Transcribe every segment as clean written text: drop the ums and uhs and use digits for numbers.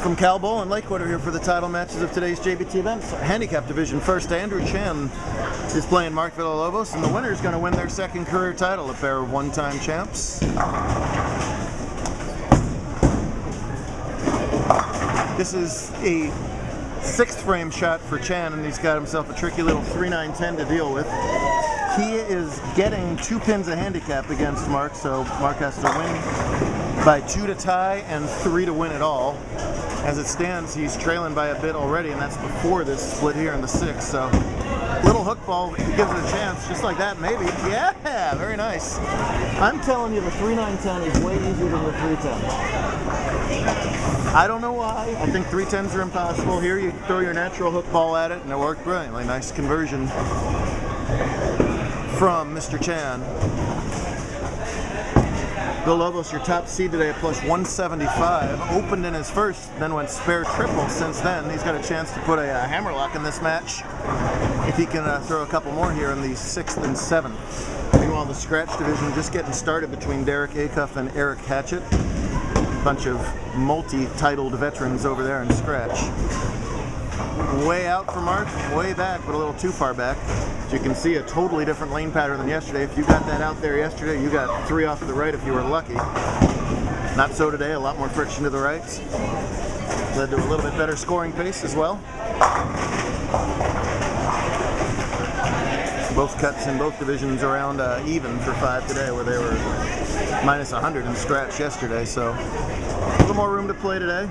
From Cal Bowl and Lakewood are here for the title matches of today's JBT event. Handicap division first, Andrew Chan is playing Mark Villalobos, and the winner is going to win their second career title, a pair of one-time champs. This is a sixth frame shot for Chan, and he's got himself a tricky little 3-9-10 to deal with. He is getting 2 pins of handicap against Mark, so Mark has to win by 2 to tie and 3 to win it all. As it stands, he's trailing by a bit already, and that's before this split here in the 6th. So, little hook ball gives it a chance, just like that, maybe. Yeah, very nice. I'm telling you, the 3-9-10 is way easier than the 3-10. I don't know why. I think 3-10s are impossible. Here, you throw your natural hook ball at it, and it worked brilliantly. Nice conversion from Mr. Chan. Villalobos, your top seed today at plus 175, opened in his first, then went spare triple since then. He's got a chance to put a hammerlock in this match if he can throw a couple more here in the 6th and 7th. Meanwhile, the scratch division just getting started between Derek Acuff and Eric Hatchett. Bunch of multi-titled veterans over there in scratch. Way out for Mark, way back, but a little too far back. As you can see, a totally different lane pattern than yesterday. If you got that out there yesterday, you got 3 off to the right if you were lucky. Not so today, a lot more friction to the right. Led to a little bit better scoring pace as well. Both cuts in both divisions around even for 5 today, where they were minus 100 in scratch yesterday, so a little more room to play today.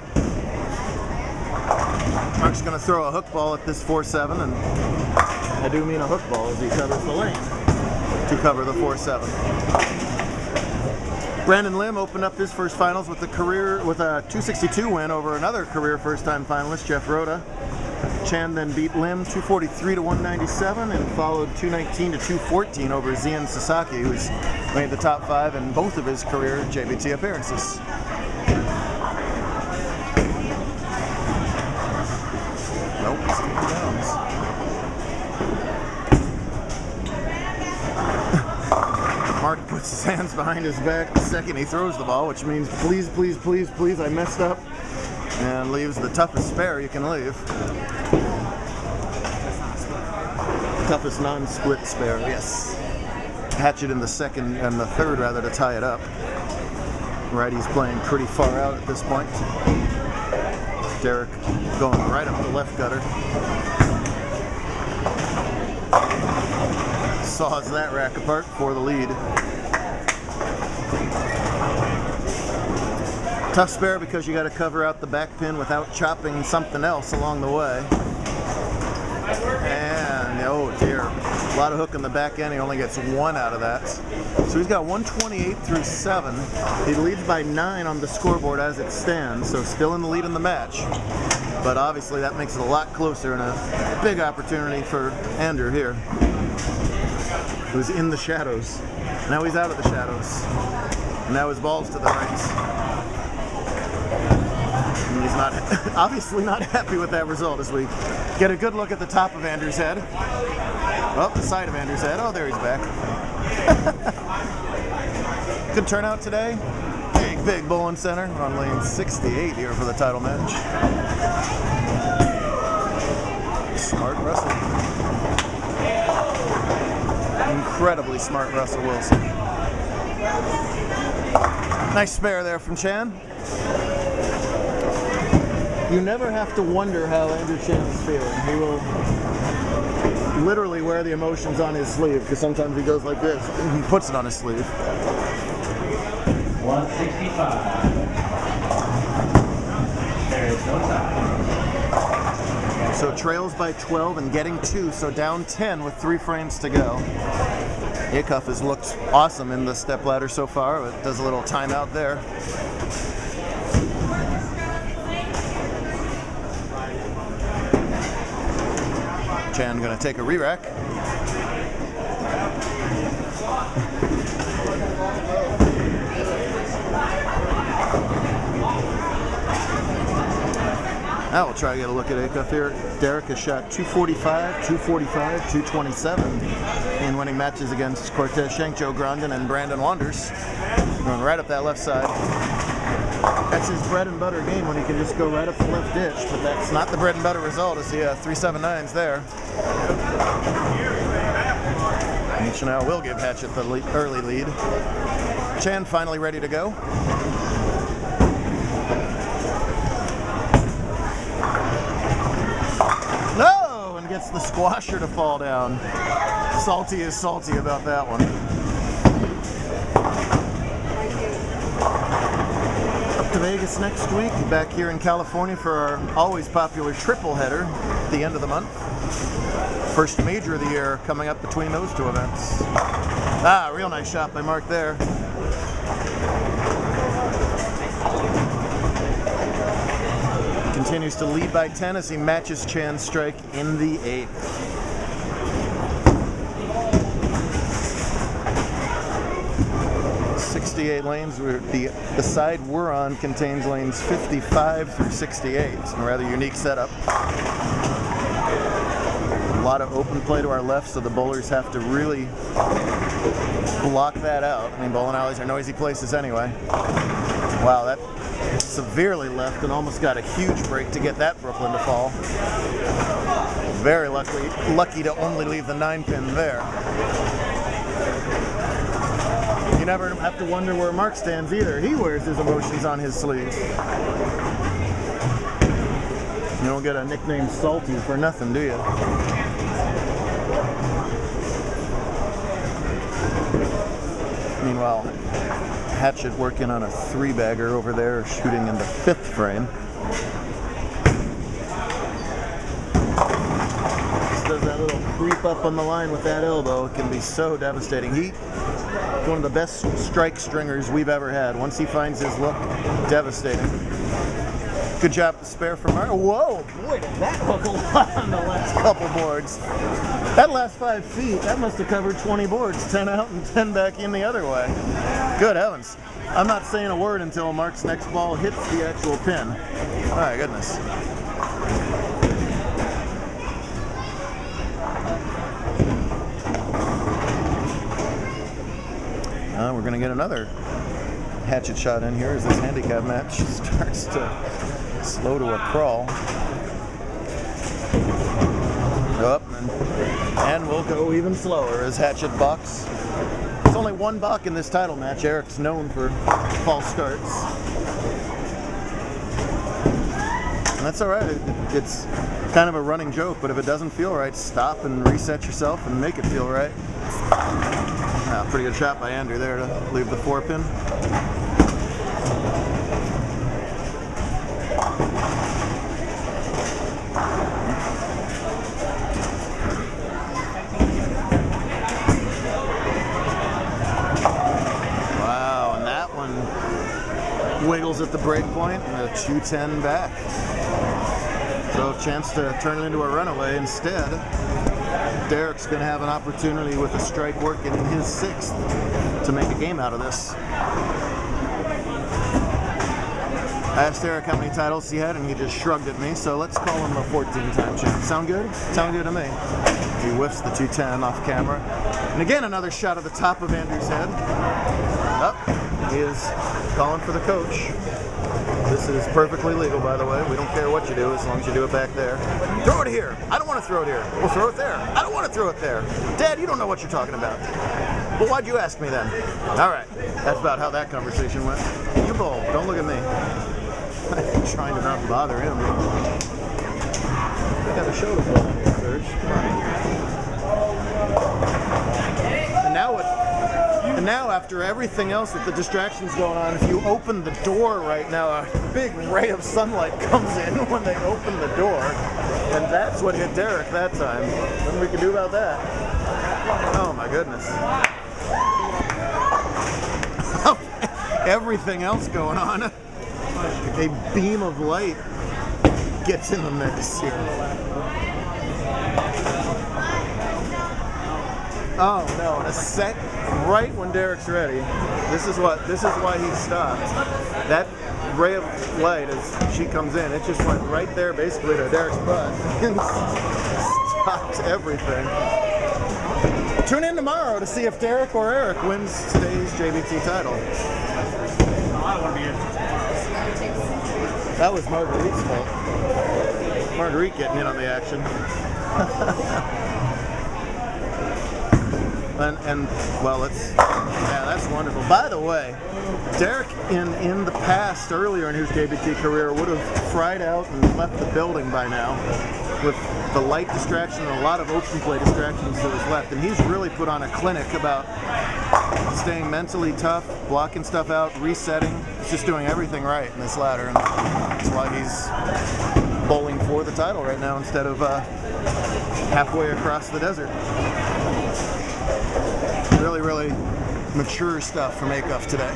Mark's going to throw a hook ball at this 4-7, and I do mean a hook ball as he covers the lane to cover the 4-7. Brandon Lim opened up his first finals with a 262 win over another career first-time finalist, Jeff Rhoda. Chan then beat Lim 243 to 197 and followed 219 to 214 over Zian Sasaki, who's made the top 5 in both of his career JBT appearances. Mark puts his hands behind his back the second he throws the ball, which means please, please, please, please, I messed up, and leaves the toughest spare you can leave. Toughest non-split spare, yes. Hatchet in the 2nd and the 3rd rather to tie it up. Righty's playing pretty far out at this point. Derek going right up the left gutter. Saws that rack apart for the lead. Tough spare because you got to cover out the back pin without chopping something else along the way. And oh dear, a lot of hook in the back end. He only gets 1 out of that. So he's got 128 through 7. He leads by 9 on the scoreboard as it stands, so still in the lead in the match. But obviously that makes it a lot closer and a big opportunity for Andrew here, who's in the shadows. Now he's out of the shadows. And now his ball's to the right. And he's not, obviously not happy with that result as we get a good look at the top of Andrew's head. Oh, the side of Andrew's head. Oh, there he's back. Good turnout today. Big Bowling Center on lane 68 here for the title match. Smart Russell. Incredibly smart Russell Wilson. Nice spare there from Chan. You never have to wonder how Andrew Chan is feeling. He will literally wear the emotions on his sleeve, because sometimes he goes like this and he puts it on his sleeve. 165. There is no time. So trails by 12 and getting 2, so down 10 with 3 frames to go. Acuff has looked awesome in the stepladder so far, but does a little timeout there. Chan going to take a re-rack. Now we'll try to get a look at Acuff here. Derek has shot 245, 245, 227 in winning matches against Cortez Schenk, Joe Grondin, and Brandon Wanders. Going right up that left side. That's his bread and butter game when he can just go right up the left ditch, but that's not the bread and butter result as the 379's there. Chanel will give Hatchet the early lead. Chan finally ready to go. No! And gets the squasher to fall down. Salty is salty about that one. Up to Vegas next week, back here in California for our always popular triple header at the end of the month. First major of the year coming up between those two events. Ah, real nice shot by Mark there. Continues to lead by 10 as he matches Chan's strike in the 8th. Lanes. The side we're on contains lanes 55 through 68. It's a rather unique setup. A lot of open play to our left, so the bowlers have to really block that out. I mean, bowling alleys are noisy places anyway. Wow, that severely left and almost got a huge break to get that Brooklyn to fall. Very lucky to only leave the 9-pin there. You never have to wonder where Mark stands either. He wears his emotions on his sleeve. You don't get a nickname Salty for nothing, do you? Meanwhile, Hatchet working on a 3-bagger over there, shooting in the 5th frame. Just does that little creep up on the line with that elbow. It can be so devastating. He's one of the best strike stringers we've ever had. Once he finds his look, devastating. Good job to spare from Mark. Whoa, boy, did that hook a lot on the last couple boards. That last 5 feet, that must have covered 20 boards, 10 out and 10 back in the other way. Good heavens. I'm not saying a word until Mark's next ball hits the actual pin. Oh my goodness. We're going to get another Hatchet shot in here as this handicap match starts to slow to a crawl. Up, and we'll go even slower as Hatchet balks. It's only one balk in this title match. Eric's known for false starts. And that's all right. It's kind of a running joke, but if it doesn't feel right, stop and reset yourself and make it feel right. Pretty good shot by Andrew there to leave the 4-pin. Wow, and that one wiggles at the break point and a 210 back. So chance to turn it into a runaway instead. Derek's going to have an opportunity with a strike working in his 6th to make a game out of this. I asked Derek how many titles he had, and he just shrugged at me, so let's call him a 14-time champ. Sound good? Sound good to me. He whiffs the 210 off camera. And again, another shot at the top of Andrew's head. Up. He is calling for the coach. This is perfectly legal, by the way. We don't care what you do as long as you do it back there. Throw it here. I don't want to throw it here. We'll throw it there. I don't want to throw it there. Dad, you don't know what you're talking about. Well, why'd you ask me then? All right. That's about how that conversation went. You bowl. Don't look at me. I'm trying to not bother him. I got a show to go on here, Serge. Come on. And now what? And now, after everything else with the distractions going on, if you open the door right now, a big ray of sunlight comes in when they open the door. And that's what hit Derek that time. Nothing we can do about that. Oh my goodness. Everything else going on. A beam of light gets in the mix here. Oh no, and a set right when Derek's ready. This is why he stopped. That ray of light as she comes in, it just went right there basically to Derek's butt and stopped everything. Tune in tomorrow to see if Derek or Eric wins today's JBT title. I don't want to be in. That was Marguerite's fault. Marguerite getting in on the action. and well, that's wonderful. By the way, Derek in the past, earlier in his JBT career, would have fried out and left the building by now with the light distraction and a lot of open play distractions that was left. And he's really put on a clinic about staying mentally tough, blocking stuff out, resetting. He's just doing everything right in this ladder, and that's why he's bowling for the title right now instead of halfway across the desert. Really, really mature stuff from Acuff today.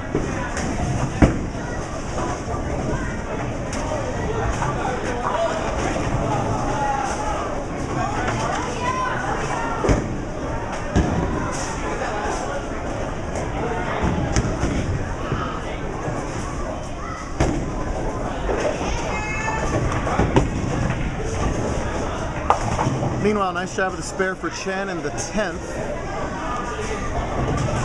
Meanwhile, nice job of the spare for Chen in the 10th.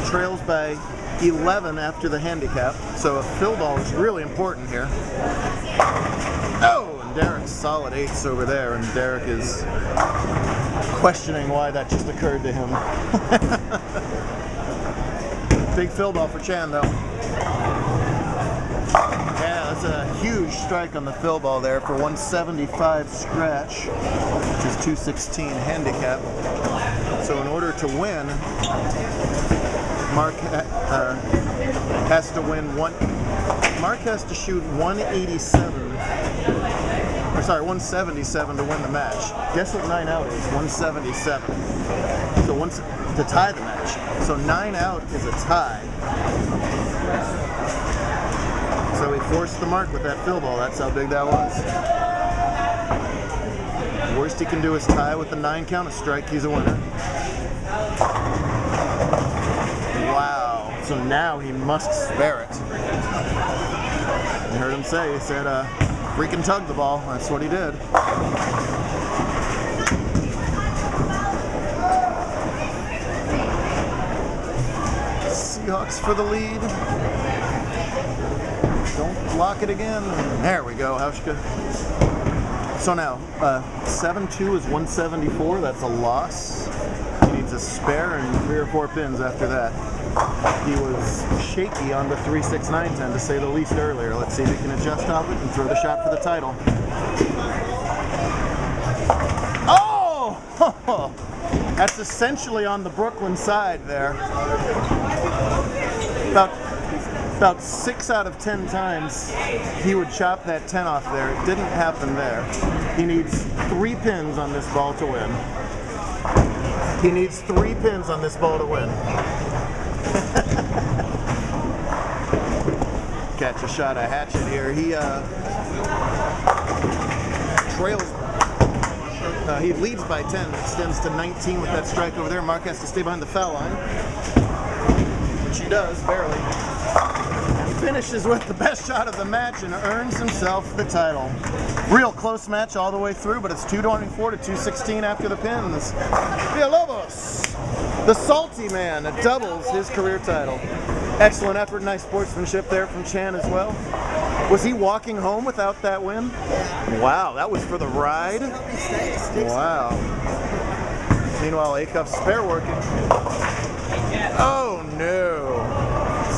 Trails by 11 after the handicap, so a fill ball is really important here. Oh, and Derek's solid 8s over there, and Derek is questioning why that just occurred to him. Big fill ball for Chan, though. Yeah, that's a huge strike on the fill ball there for 175 scratch, which is 216 handicap. So in order to win, Mark has to win Mark has to shoot 177 to win the match. Guess what 9 out is? 177. So to tie the match. So 9 out is a tie. So he forced the mark with that fill ball. That's how big that was. The worst he can do is tie with the 9 count, a strike. He's a winner. Wow. So now he must spare it. You heard him say, he said, freaking tug the ball. That's what he did. Seahawks for the lead. Don't block it again. There we go, Hauschka. So now, 7-2 is 174. That's a loss. He needs a spare and 3 or 4 pins after that. He was shaky on the 3-6-9-10 to say the least earlier. Let's see if he can adjust off it and throw the shot for the title. Oh! That's essentially on the Brooklyn side there. About 6 out of 10 times he would chop that 10 off there. It didn't happen there. He needs 3 pins on this ball to win. He needs 3 pins on this ball to win. Catch a shot of Hatchet here. He trails. He leads by 10, extends to 19 with that strike over there. Mark has to stay behind the foul line, which he does, barely. He finishes with the best shot of the match and earns himself the title. Real close match all the way through, but it's 224 to 216 after the pins. Villalobos, the salty man, doubles his career title. Excellent effort, nice sportsmanship there from Chan as well. Was he walking home without that win? Wow, that was for the ride? Wow. Meanwhile, Acuff's spare working. Oh no.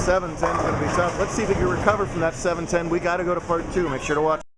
7-10 is going to be tough. Let's see if he can recover from that 7-10. We got to go to part 2. Make sure to watch.